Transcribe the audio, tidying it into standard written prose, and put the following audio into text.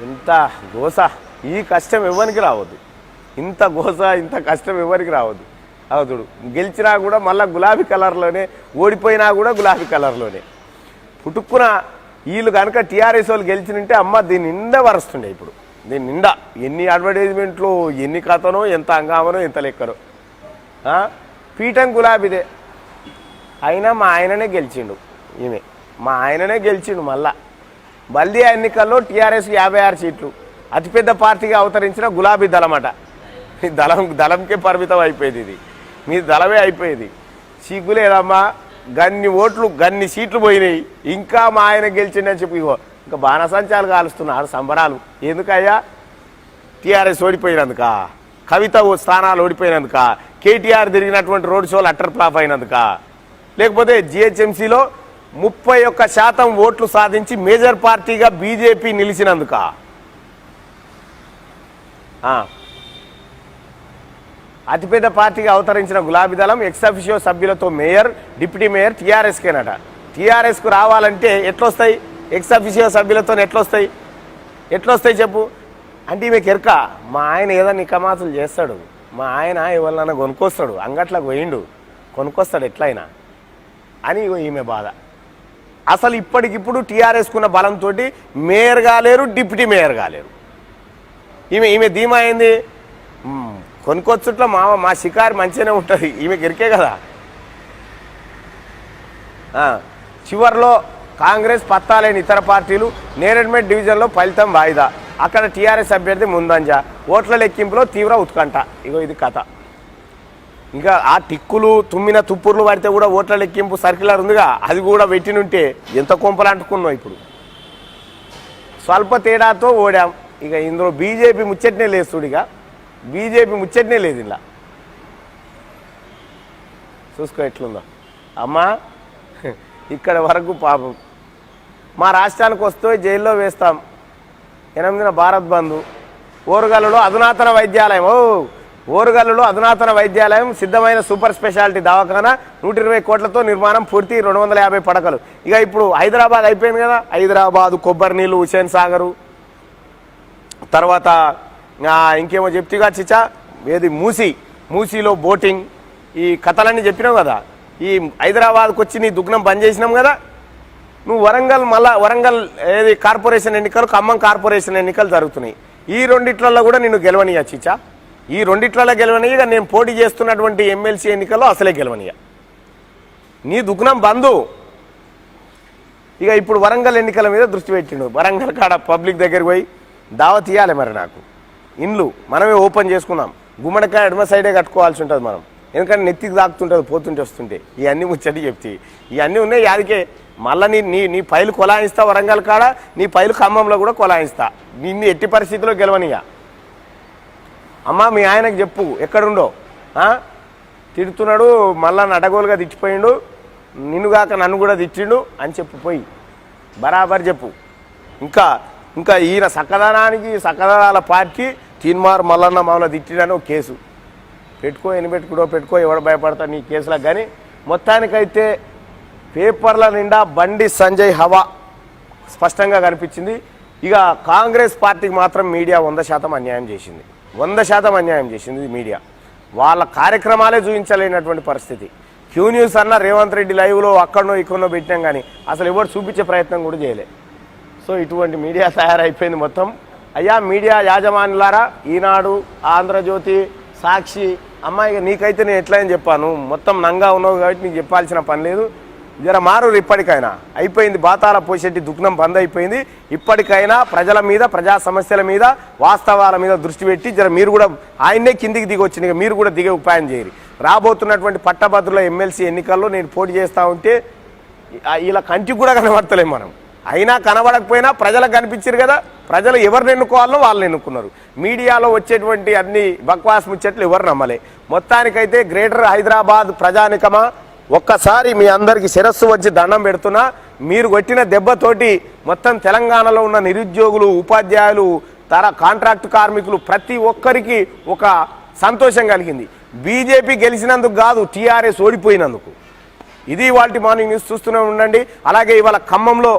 ఇంత గోస ఈ కష్టం ఎవరికి రావద్దు. ఇంత గోస ఇంత కష్టం ఎవరికి రావద్దు. అవుతుడు గెలిచినా కూడా మళ్ళీ గులాబీ కలర్లోనే, ఓడిపోయినా కూడా గులాబీ కలర్లోనే. పుట్టుక్కున వీళ్ళు కనుక టీఆర్ఎస్ వాళ్ళు గెలిచినంటే అమ్మ దీని నిండా వరుస్తుండే. ఇప్పుడు దీని నిండా ఎన్ని అడ్వర్టైజ్మెంట్లు, ఎన్ని కథనో, ఎంత హంగామనో, ఎంత లెక్కనో. పీఠం గులాబీదే. అయినా మా ఆయననే గెలిచిండు. మా ఆయననే గెలిచిండు. మళ్ళీ ఎన్నికల్లో టీఆర్ఎస్కి 56 సీట్లు. అతిపెద్ద పార్టీగా అవతరించిన గులాబీ దళమట. దళంకే పరిమితం అయిపోయేది. ఇది మీ దళమే అయిపోయేది. సిగ్గులేదమ్మా, గన్ని ఓట్లు గన్ని సీట్లు పోయినాయి. ఇంకా మా ఆయన గెలిచిండని చెప్పి ఇంకా బాణసంచాలు కాలుస్తున్నారు సంబరాలు. ఎందుకయ్యా? టీఆర్ఎస్ ఓడిపోయినందుక, కవిత స్థానాలు ఓడిపోయినందుక, కేటీఆర్ తిరిగినటువంటి రోడ్ షోలు అట్టర్ ఫ్లాప్ అయినందుక, లేకపోతే జిహెచ్ఎంసీలో 31% ఓట్లు సాధించి మేజర్ పార్టీగా బీజేపీ నిలిచినందుక? అతిపెద్ద పార్టీగా అవతరించిన గులాబీ దళం ఎక్స్-అఫిషియో సభ్యులతో మేయర్, డిప్యూటీ మేయర్ టీఆర్ఎస్కేనట. టీఆర్ఎస్కు రావాలంటే ఎట్లొస్తాయి? ఎక్స్-అఫిషియో సభ్యులతో ఎట్లొస్తాయి చెప్పు. అంటే ఈమె కెరక మా ఆయన ఏదైనా నికమాతులు చేస్తాడు, మా ఆయన ఎవరినైనా కొనుక్కొస్తాడు, అంగట్లకు పోయిండు కొనుక్కొస్తాడు ఎట్లయినా అని ఈమె బాధ. అసలు ఇప్పటికిప్పుడు టీఆర్ఎస్కున్న బలంతో మేయర్ కాలేరు, డిప్యూటీ మేయర్ కాలేరు. ఈమె ధీమా అయింది. కొనుక్కొచ్చుట్లో మా షికారు మంచిగానే ఉంటుంది, ఈమెకి ఎరికే కదా. చివరిలో కాంగ్రెస్ పత్తాలేని ఇతర పార్టీలు, నేరేడ్మెట్ డివిజన్లో ఫలితం వాయిదా, అక్కడ టీఆర్ఎస్ అభ్యర్థి ముందంజ, ఓట్ల లెక్కింపులో తీవ్ర ఉత్కంఠ. ఇది కథ. ఇంకా ఆ టిక్కులు తుమ్మిన తుప్పుర్లు పడితే కూడా ఓట్ల లెక్కింపు సర్క్యులర్ ఉందిగా, అది కూడా పెట్టినుంటే ఎంత కొంపలు అంటుకున్నావు. ఇప్పుడు స్వల్ప తేడాతో ఓడాం. ఇక ఇందులో బీజేపీ ముచ్చట్నే లేదు చూడిగా, బీజేపీ ముచ్చట్నే లేదు. ఇలా చూసుకో ఎట్లుందో అమ్మా. ఇక్కడ వరకు పాపం మా రాష్ట్రానికి వస్తే జైల్లో వేస్తాం. 8న భారత్ బంధు. ఓరుగల్లులో అధునాతన వైద్యాలయం, ఓరుగల్లులో అధునాతన వైద్యాలయం, సిద్ధమైన సూపర్ స్పెషాలిటీ దవాఖానా, 120 కోట్లతో నిర్మాణం పూర్తి, 250 పడకలు. ఇక ఇప్పుడు హైదరాబాద్ అయిపోయింది కదా. హైదరాబాదు, కొబ్బరి నీళ్ళు, హుసేన్ సాగరు, తర్వాత ఇంకేమో చెప్తేగా చిచ్చా ఏది మూసీలో బోటింగ్, ఈ కథలన్నీ చెప్పినావు కదా. ఈ హైదరాబాద్కి వచ్చి నీ దుగ్నం బంద్ చేసినాం కదా. నువ్వు వరంగల్ ఏది కార్పొరేషన్ ఎన్నికలు, ఖమ్మం కార్పొరేషన్ ఎన్నికలు జరుగుతున్నాయి. ఈ రెండిట్లలో కూడా నిన్ను గెలవనియా చిచ్చా. ఈ రెండిట్లలో గెలవనియగా నేను పోటీ చేస్తున్నటువంటి ఎమ్మెల్సీ ఎన్నికల్లో అసలే గెలవనియా. నీ దుగ్నం బంధు. ఇక ఇప్పుడు వరంగల్ ఎన్నికల మీద దృష్టి పెట్టిండు. వరంగల్ కాడ పబ్లిక్ దగ్గరికి పోయి దావత్ ఇవ్వాలి. మరి నాకు ఇండ్లు మనమే ఓపెన్ చేసుకుందాం. గుమ్మడికాయ ఎడమ సైడే కట్టుకోవాల్సి ఉంటుంది మనం, ఎందుకంటే నెత్తికి తాకుతుంటుంది పోతుంటే వస్తుంటే. ఇవన్నీ ముచ్చటి చెప్తే ఇవన్నీ ఉన్నాయి. యాదికే మళ్ళీ నీ పైలు కొలాయిస్తా వరంగల్ కాడ, నీ పైలు ఖమ్మంలో కూడా కొలాయిస్తా. నిన్ను ఎట్టి పరిస్థితిలో గెలవనియా. అమ్మా మీ ఆయనకు చెప్పు ఎక్కడుండో. తిడుతున్నాడు, మళ్ళా అడగోలుగా తిట్టిపోయిండు, నిన్నుగాక నన్ను కూడా తిట్టిండు అని చెప్పు. పోయి బరాబర్ చెప్పు. ఇంకా ఈయన సకదనాల పార్టీ తీన్మార్ మల్లన్న మామూలు తిట్టిడని ఒక కేసు పెట్టుకో ఎవడు భయపడతా నీ కేసులకు. కానీ మొత్తానికైతే పేపర్ల నిండా బండి సంజయ్ హవా స్పష్టంగా కనిపించింది. ఇక కాంగ్రెస్ పార్టీకి మాత్రం మీడియా 100% అన్యాయం చేసింది. 100% అన్యాయం చేసింది మీడియా. వాళ్ళ కార్యక్రమాలే చూపించలేనటువంటి పరిస్థితి. క్యూ న్యూస్ అన్న రేవంత్ రెడ్డి లైవ్లో అక్కడనో ఇక్కడనో పెట్టినాం, కానీ అసలు ఎవరు చూపించే ప్రయత్నం కూడా చేయలే. సో ఇటువంటి మీడియా తయారైపోయింది మొత్తం. అయ్యా మీడియా యాజమానులారా, ఈనాడు, ఆంధ్రజ్యోతి, సాక్షి, అమ్మాయి నీకైతే నేను ఎట్లా అని చెప్పాను. మొత్తం నంగా ఉన్నావు కాబట్టి నీకు చెప్పాల్సిన పని లేదు. జర మారు. ఇప్పటికైనా అయిపోయింది. బాతాల పోషెట్టి దుగ్నం బంద్ అయిపోయింది. ఇప్పటికైనా ప్రజల మీద, ప్రజా సమస్యల మీద, వాస్తవాల మీద దృష్టి పెట్టి జర మీరు కూడా ఆయన్నే కిందికి దిగి వచ్చినాయి, మీరు కూడా దిగే ఉపాయం చేయరు. రాబోతున్నటువంటి పట్టభద్రుల ఎమ్మెల్సీ ఎన్నికల్లో నేను పోటీ చేస్తూ ఉంటే ఇలా కంటికి కూడా కనబడతలేం మనం. అయినా కనబడకపోయినా ప్రజలకు కనిపించారు కదా. ప్రజలు ఎవరిని ఎన్నుకోవాలో వాళ్ళని ఎన్నుకున్నారు. మీడియాలో వచ్చేటువంటి అన్ని బక్వాస్ ముచ్చట్లు ఎవరు నమ్మలే. మొత్తానికైతే గ్రేటర్ హైదరాబాద్ ప్రజానికమా, ఒక్కసారి మీ అందరికీ శిరస్సు వచ్చి దండం పెడుతున్నా. మీరు కొట్టిన దెబ్బతోటి మొత్తం తెలంగాణలో ఉన్న నిరుద్యోగులు, ఉపాధ్యాయులు, కాంట్రాక్ట్ కార్మికులు ప్రతి ఒక్కరికి ఒక సంతోషం కలిగింది. బీజేపీ గెలిచినందుకు కాదు, టీఆర్ఎస్ ఓడిపోయినందుకు. ఇది వాటి మార్నింగ్ న్యూస్ చూస్తూనే ఉండండి. అలాగే ఇవాళ ఖమ్మంలో